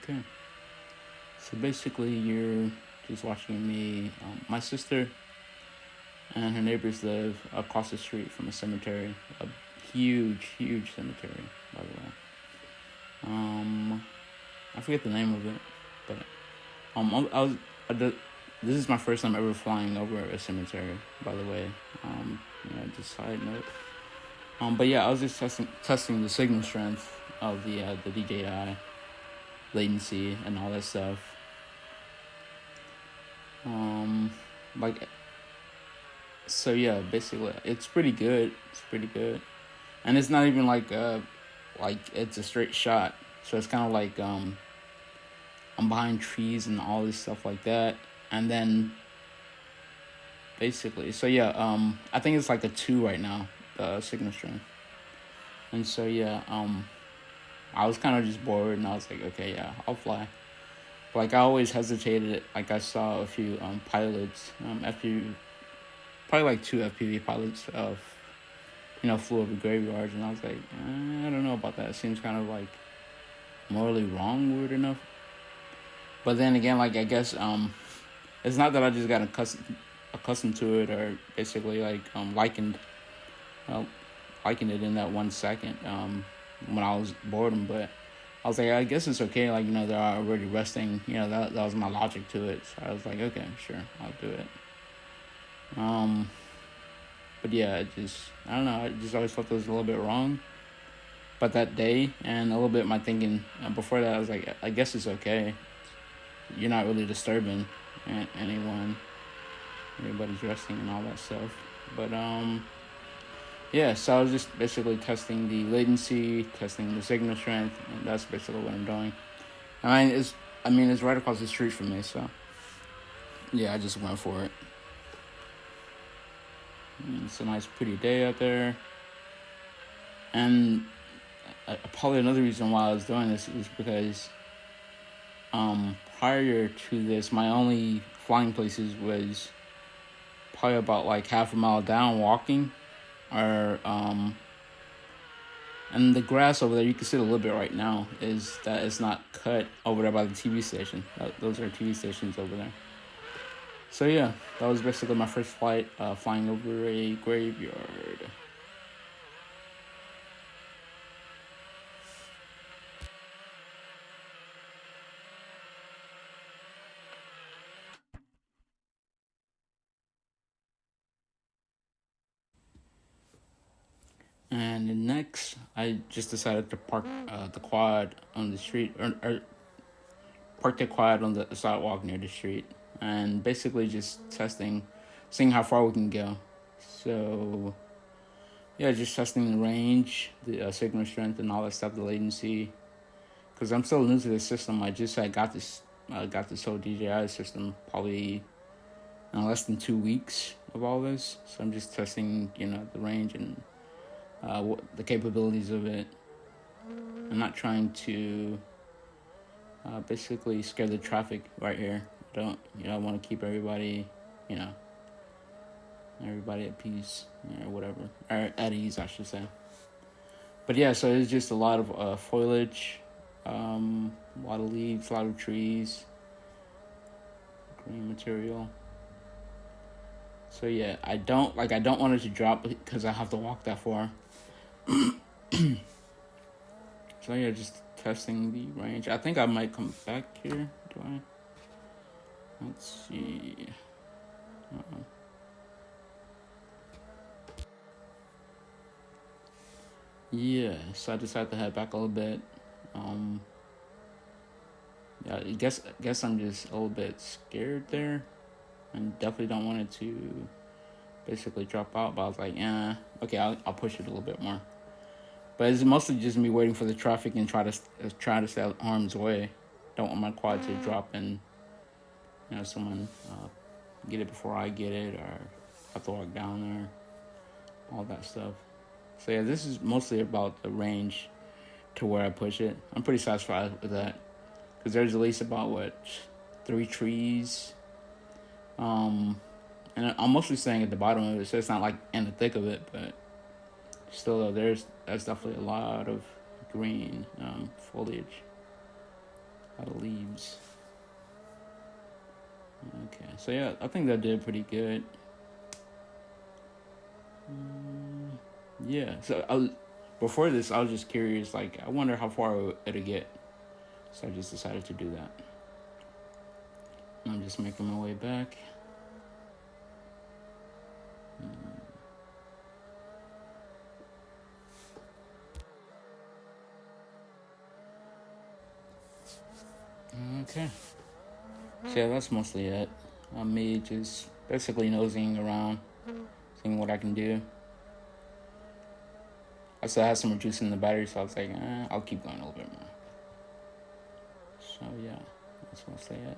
Okay. So basically, you're just watching me. My sister and her neighbors live across the street from a cemetery, a huge cemetery, by the way. I forget the name of it, but I was. I did, this is my first time ever flying over a cemetery, by the way. Just side note. But yeah, I was just testing the signal strength of the DJI latency and all that stuff. Um, like so yeah, basically it's pretty good. It's pretty good, and it's not even like it's a straight shot. So it's kind of like I'm behind trees and all this stuff like that, and then basically, so yeah, I think it's like a 2 right now, the signal strength, and so yeah, I was kind of just bored, and I was like, okay, yeah, I'll fly. Like I always hesitated. Like I saw a few pilots, FPV, probably like 2 FPV pilots of flew over graveyards, and I was like, I don't know about that. It seems kind of like morally wrong, weird enough. But then again, like I guess it's not that I just got accustomed to it, or basically like uh, likened it in that 1 second when I was boredom, but I was like, I guess it's okay. Like they're already resting. That was my logic to it. So I was like, okay, sure, I'll do it. But yeah, I don't know. I just always felt it was a little bit wrong. But that day and a little bit my thinking before that, I was like, I guess it's okay. You're not really disturbing anyone. Everybody's resting and all that stuff. But yeah. So I was just basically testing the latency, testing the signal strength, and that's basically what I'm doing. It's right across the street from me, so yeah, I just went for it. It's a nice, pretty day out there, and probably another reason why I was doing this is because prior to this, my only flying places was probably about like half a mile down walking, or and the grass over there, you can see it a little bit right now, is that it's not cut over there by the TV station. Those are TV stations over there. So yeah, that was basically my first flight, flying over a graveyard. And then next, I just decided to park the quad on the street, or park the quad on the sidewalk near the street, and basically just testing, seeing how far we can go. So yeah, just testing the range, the signal strength, and all that stuff, the latency. Because I'm still new to the system. I got this whole DJI system probably in less than 2 weeks of all this. So I'm just testing, the range and the capabilities of it. I'm not trying to basically scare the traffic right here. I want to keep everybody, you know, everybody at peace or whatever, or at ease, I should say. But yeah, so it's just a lot of foliage, a lot of leaves, a lot of trees, green material. So yeah, I don't want it to drop because I have to walk that far. So yeah, just testing the range. I think I might come back here. Do I? Let's see. Uh-oh. Yeah, so I decided to head back a little bit. Um, yeah, I guess I'm just a little bit scared there, and definitely don't want it to basically drop out. But I was like, yeah, okay, I'll push it a little bit more. But it's mostly just me waiting for the traffic and try to stay out of harm's way. Don't want my quad to drop and someone get it before I get it, or have to walk down there, all that stuff. So yeah, this is mostly about the range to where I push it. I'm pretty satisfied with that because there's at least about 3 trees, and I'm mostly staying at the bottom of it, so it's not like in the thick of it, but still though, that's definitely a lot of green foliage. Out of leaves. Okay, so yeah, I think that did pretty good. Yeah, so before this, I was just curious, like, I wonder how far it'll get. So I just decided to do that. I'm just making my way back. Okay. So yeah, that's mostly it. Me just basically nosing around, seeing what I can do. I still have some juice in the battery, so I was like, I'll keep going a little bit more. So yeah, that's mostly it.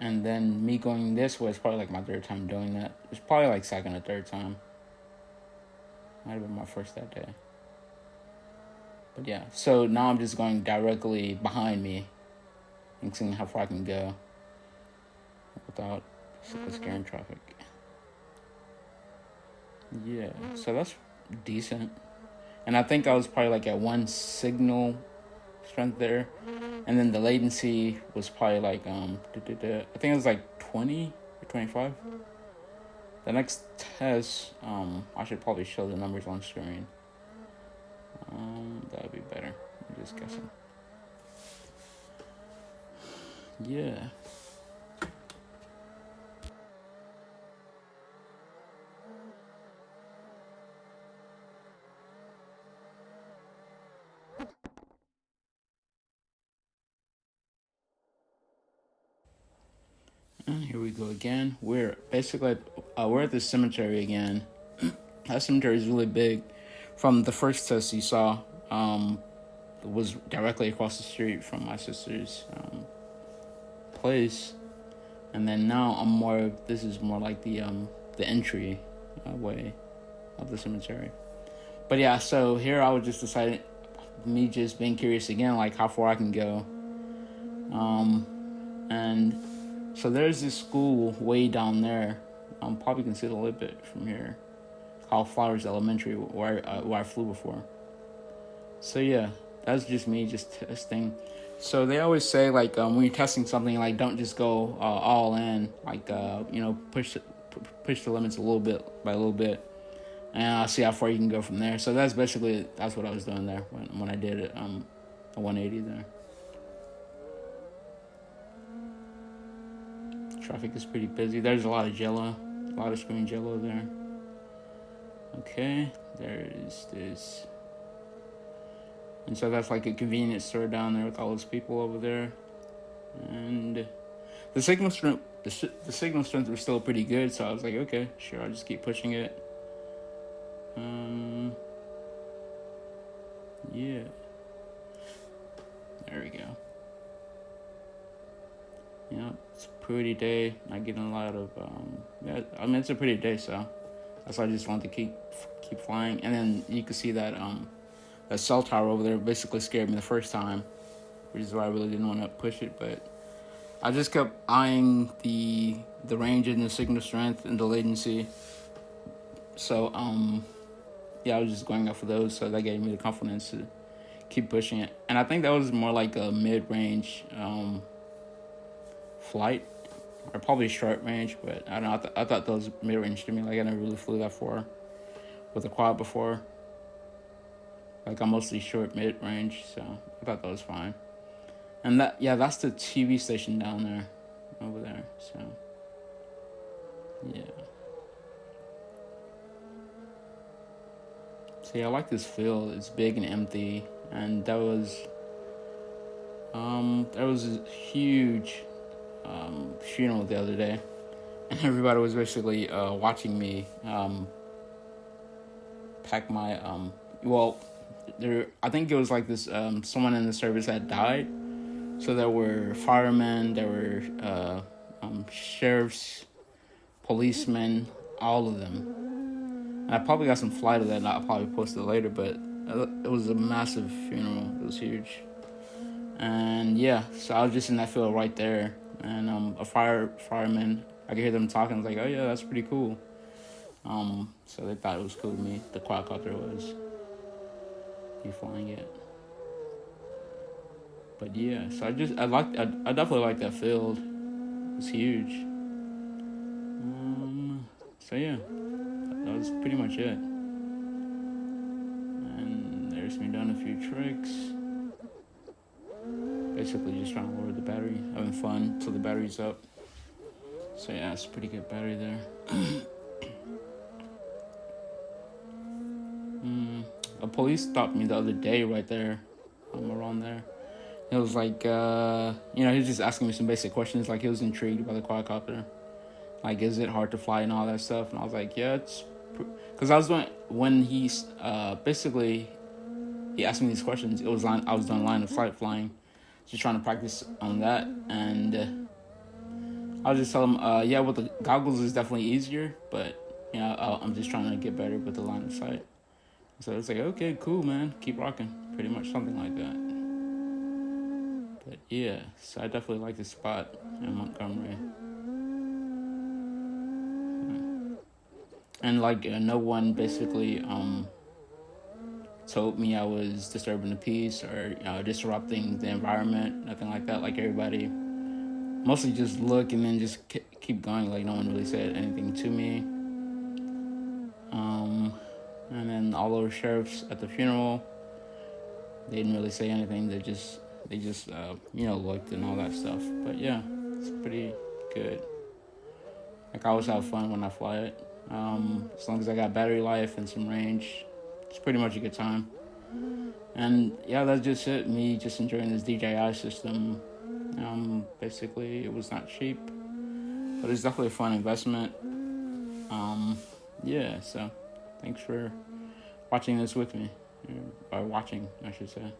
And then me going this way is probably like my third time doing that. It's probably like second or third time. Might have been my first that day. But yeah, so now I'm just going directly behind me and seeing how far I can go without scaring traffic. Yeah, so that's decent. And I think I was probably like at 1 signal strength there. And then the latency was probably like, I think it was like 20 or 25. The next test, I should probably show the numbers on screen. That would be better. I'm just guessing. Yeah. And here we go again. We're basically we're at the cemetery again. That cemetery is really big. From the first test you saw, it was directly across the street from my sister's place, and then now this is more like the entry way of the cemetery. But yeah, so here I was just deciding, me just being curious again, like how far I can go. And so there's this school way down there. Probably can see it a little bit from here. It's called Flowers Elementary, where I flew before. So yeah, that's just me just testing. So they always say, like, when you're testing something, like, don't just go all in, like, push the limits a little bit by a little bit, and I'll see how far you can go from there. So that's what I was doing there when I did it, a 180 there. Traffic is pretty busy. There's a lot of screen jello there. Okay, there's this. And so that's like a convenience store down there with all those people over there. And the signal strength was still pretty good, so I was like, okay, sure, I'll just keep pushing it. Yeah. There we go. Yeah, it's a pretty day. Not getting a lot of it's a pretty day, so that's why I just wanted to keep flying. And then you can see that that cell tower over there basically scared me the first time, which is why I really didn't want to push it. But I just kept eyeing the range and the signal strength and the latency. So yeah, I was just going off of those, so that gave me the confidence to keep pushing it. And I think that was more like a mid-range flight, or probably short range, but I don't know. I thought that was mid-range to me. Like, I never really flew that far with a quad before. Like, I'm mostly short mid-range, so I thought that was fine. And that's the TV station down there, over there. So yeah. So yeah, I like this field. It's big and empty, and there was a huge funeral the other day, and everybody was basically watching me pack my I think it was like this someone in the service had died, so there were firemen, there were sheriffs, policemen, all of them. And I probably got some flight of that, and I'll probably post it later, but it was a massive funeral. It was huge. And yeah, so I was just in that field right there, and a fireman, I could hear them talking. I was like, oh yeah, that's pretty cool. So they thought it was cool to me. The quadcopter was. You flying it. But yeah, so I definitely like that field. It's huge. So yeah, that was pretty much it. And there's me doing a few tricks. Basically just trying to lower the battery, having fun till the battery's up. So yeah, it's a pretty good battery there. The police stopped me the other day right there. Around there. It was like, he was just asking me some basic questions. Like, he was intrigued by the quadcopter. Like, is it hard to fly and all that stuff? And I was like, yeah, it's... Because I was doing... When he's... basically, he asked me these questions. I was doing line of sight flying. Just trying to practice on that. And I was just telling him, yeah, with the goggles it's definitely easier. But, I'm just trying to get better with the line of sight. So it's like, okay, cool, man. Keep rocking. Pretty much something like that. But yeah, so I definitely like this spot in Montgomery. And like, no one basically told me I was disturbing the peace or disrupting the environment, nothing like that. Like, everybody mostly just look and then just keep going. Like, no one really said anything to me. And then all those sheriffs at the funeral, they didn't really say anything. They just looked and all that stuff. But yeah, it's pretty good. Like, I always have fun when I fly it. As long as I got battery life and some range, it's pretty much a good time. And yeah, that's just it. Me just enjoying this DJI system. Basically, it was not cheap, but it's definitely a fun investment. Yeah, so thanks for watching this with me. Or watching, I should say.